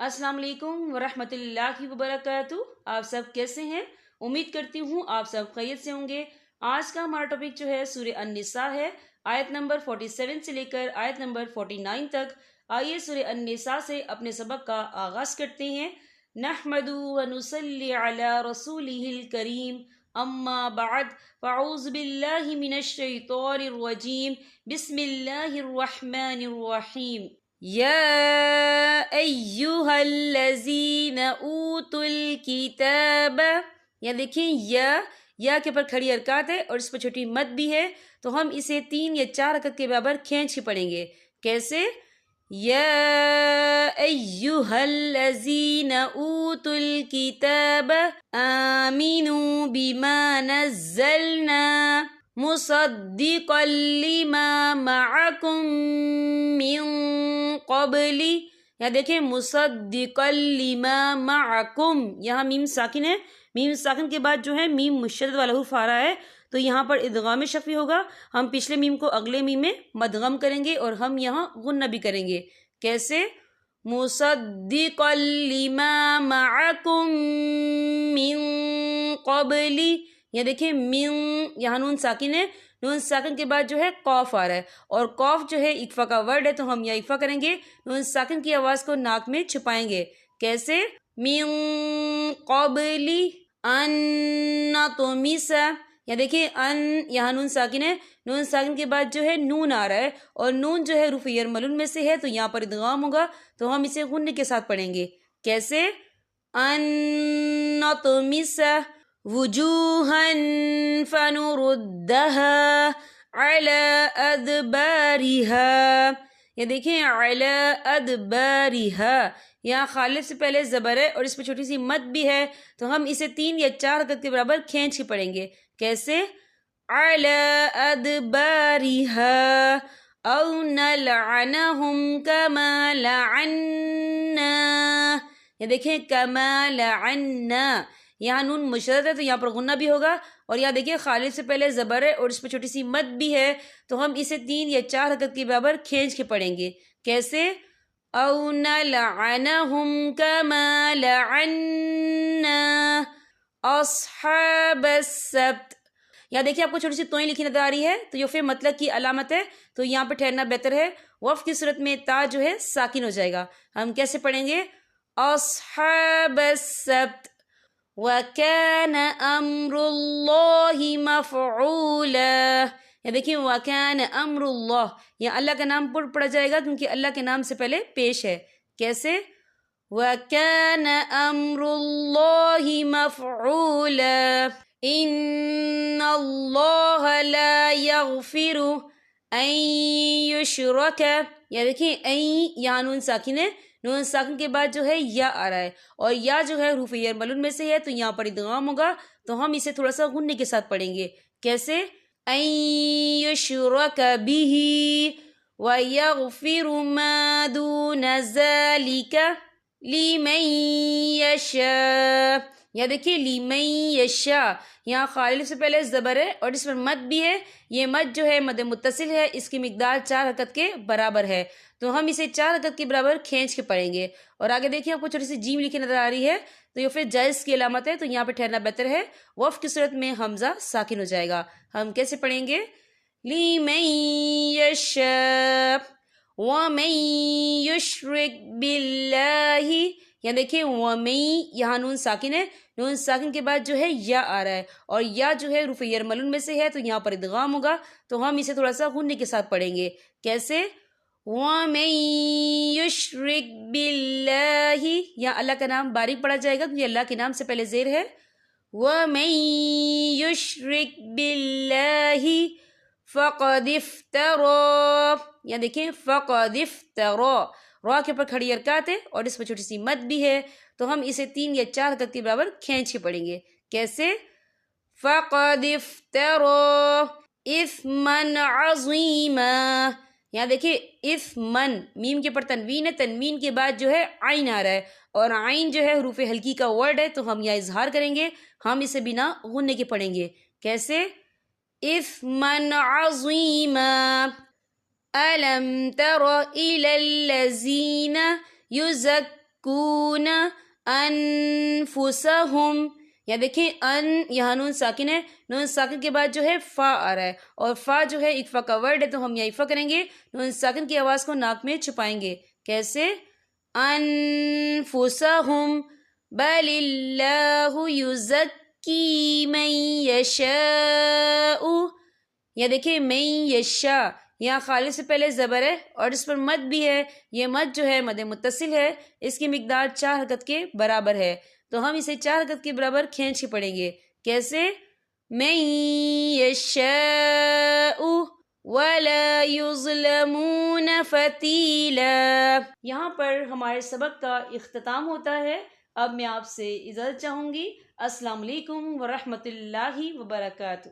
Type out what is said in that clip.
अस्सलाम वालेकुम वरहमत ल्लाहि वबरकातुहू। आप सब कैसे हैं? उम्मीद करती हूँ आप सब खैरियत से होंगे। आज का हमारा टॉपिक जो है सूरह अन-निसा है, आयत नंबर 47 से लेकर आयत नंबर 49 तक। आइए सूरह अन-निसा से अपने सबक का आगाज करते हैं। नहमदु व नुसल्ली अला रसूलिहिल करीम, अम्मा बाद, फ़अऊज़ु बिल्लाहि मिनश शैतानिर रजीम, बिस्मिल्लाहिर रहमानिर रहीम। या अय्युहल्लज़ीना ऊतुल किताब। या देखिए या के ऊपर खड़ी हरकत है और इस पर छोटी मद भी है, तो हम इसे 3 या 4 हरकत के बराबर खींच के पढ़ेंगे। कैसे? या अय्युहल्लज़ीना ऊतुल किताब आमिनू बिमा नज़्ज़लना मुसद्दिक़ल लिमा मअकुम मिन क़ब्ली। यहाँ देखें मुसद्दिक़ल लिमा मअकुम, यहाँ मीम साकिन है। मीम साकिन के बाद जो है मीम मुशद्दद वाला हुर्फ आ रहा है, तो यहाँ पर इदगाम शफ़ी होगा। हम पिछले मीम को अगले मीम में मदगम करेंगे और हम यहाँ गुन्ना भी करेंगे। कैसे? मुसद्दिक़ल लिमा मअकुम मिन क़ब्ली। यहाँ देखिए मिन, यहाँ नून साकिन है। नून साकिन के बाद जो है कौफ आ रहा है, और कौफ जो है इक्फा का वर्ड है, तो हम यहाँ इक्फा करेंगे। नून साकिन की आवाज़ को नाक में छुपाएंगे। कैसे? मिन क़ब्ली अन नतमिसा। यहाँ देखिए अन, यहाँ नून साकिन है। नून साकिन के बाद जो है नून आ रहा है, और नून जो है रूफ़ यरमलून में से है, तो यहाँ पर इदगाम होगा, तो हम इसे गुन्ने के साथ पढ़ेंगे। कैसे? अन नतमिसा वुजूहन फनुरुद्दहा अला अदबारिहा। ये देखें अला अदबारिहा, यहाँ खालिफ से पहले ज़बर है और इस पर छोटी सी मद भी है, तो हम इसे 3 या 4 हरकत के बराबर खींच के पढ़ेंगे। कैसे? अला अदबारिहा औ नलअनहुम कमा लअन्ना। ये देखें कमा लअन्ना, यहाँ नून मुशद्दद है, तो यहाँ पर गुन्ना भी होगा, और यहाँ देखिए खालिद से पहले ज़बर है और इस पर छोटी सी मद भी है, तो हम इसे 3 या 4 हरकत के बराबर खींच के पढ़ेंगे। कैसे? औ नलअनहुम कमा लअन्ना अस्हाबस सब्त। यहाँ देखिए आपको छोटी सी तोई लिखी नजर आ रही है, तो ये फिर मतलब की अलामत है, तो यहाँ पर ठहरना बेहतर है। वफ़ की सूरत में ता जो है साकिन हो जाएगा। हम कैसे पढ़ेंगे? अस्हाबस सब्त वकान अम्रुल्लाहि मफ़ऊला। या देखिए वकान अम्रुल्लाह, यहाँ अल्लाह का नाम पढ़ा जाएगा क्योंकि अल्लाह के नाम से पहले पेश है। कैसे? वकान अम्रुल्लाहि मफ़ऊला इन्नल्लाह ला यग़फ़िरु अन युश्रक। या देखिए यहाँ नून साकिन है। नून साकिन के बाद जो है या आ रहा है, और या जो है रूफ़ यरमलून में से है, तो यहाँ पर इदगाम होगा, तो हम इसे थोड़ा सा गुन्ने के साथ पढ़ेंगे। कैसे? अन युश्रक बिही व यग़फ़िरु मा दून ज़ालिका लिमन यशा। या देखिए लिमन यशा, यहाँ खालिद से पहले ज़बर है और इस पर मद भी है। ये मद जो है मद मुत्तसिल है, इसकी मिकदार 4 हरकत के बराबर है, तो हम इसे 4 हरकत के बराबर खींच के पढ़ेंगे। और आगे देखिए आपको छोटी सी जीम लिखी नजर आ रही है, तो ये फिर जायज़ की अलामत है, तो यहाँ पर ठहरना बेहतर है। वफ़ की सूरत में हमजा साकिन हो जाएगा। हम कैसे पढ़ेंगे? लिमन यशा वमन युश्रिक बिल्लाहि। यहाँ देखिए वमई, यहाँ नून साकिन है। नून साकिन के बाद जो है या आ रहा है, और या जो है रूफ़ यरमलून में से है, तो यहाँ पर इदगाम होगा, तो हम इसे थोड़ा सा गुन्ने के साथ पढ़ेंगे। कैसे? वमन युश्रिक बिल्लाहि, यहाँ अल्लाह का नाम बारीक पढ़ा जाएगा क्योंकि अल्लाह के नाम से पहले ज़ेर है। वमन युश्रिक बिल्लाहि फ़क़द इफ़्तरा। यहाँ देखिए फ़क़द इफ़्तरा, रा के ऊपर खड़ी हरकत है और इस पर छोटी सी मद भी है, तो हम इसे 3 या 4 हरकत के बराबर खींच के पढ़ेंगे। कैसे? फ़क़द इफ़्तरा इस्मन अज़ीमा। यहाँ देखिए इस्मन, मीम के ऊपर तनवीन है, तनवीन के बाद जो है आइन आ रहा है, और आइन जो है हरूफ हल्की का वर्ड है, तो हम यहाँ इजहार करेंगे। हम इसे बिना गुन्ने के पढ़ेंगे। कैसे? इस्मन अज़ीमा अलम तरो इलल्लज़ीना युज़क्की یزکون انفسہم. یا دیکھیں ان یہاں نون ساکن ہے، نون ساکن کے بعد جو ہے فا آ رہا ہے، اور فا جو ہے اکفا کا ورڈ ہے، تو ہم یہاں اکفا کریں گے، نون ساکن کی آواز کو ناک میں چھپائیں گے. کیسے؟ انفسہم بل اللہ یزکی من یشاء. یا دیکھیں من یشاء، یہاں خالص سے پہلے زبر ہے اور اس پر مد بھی ہے. یہ مد جو ہے مد متصل ہے، اس کی مقدار 4 حرکت کے برابر ہے، تو ہم اسے 4 حرکت کے برابر کھینچ کے پڑھیں گے. کیسے؟ من یشاء ولا یظلمون فتیلا. یہاں پر ہمارے سبق کا اختتام ہوتا ہے. اب میں آپ سے اجازت چاہوں گی. السلام علیکم ورحمۃ اللہ وبرکاتہ.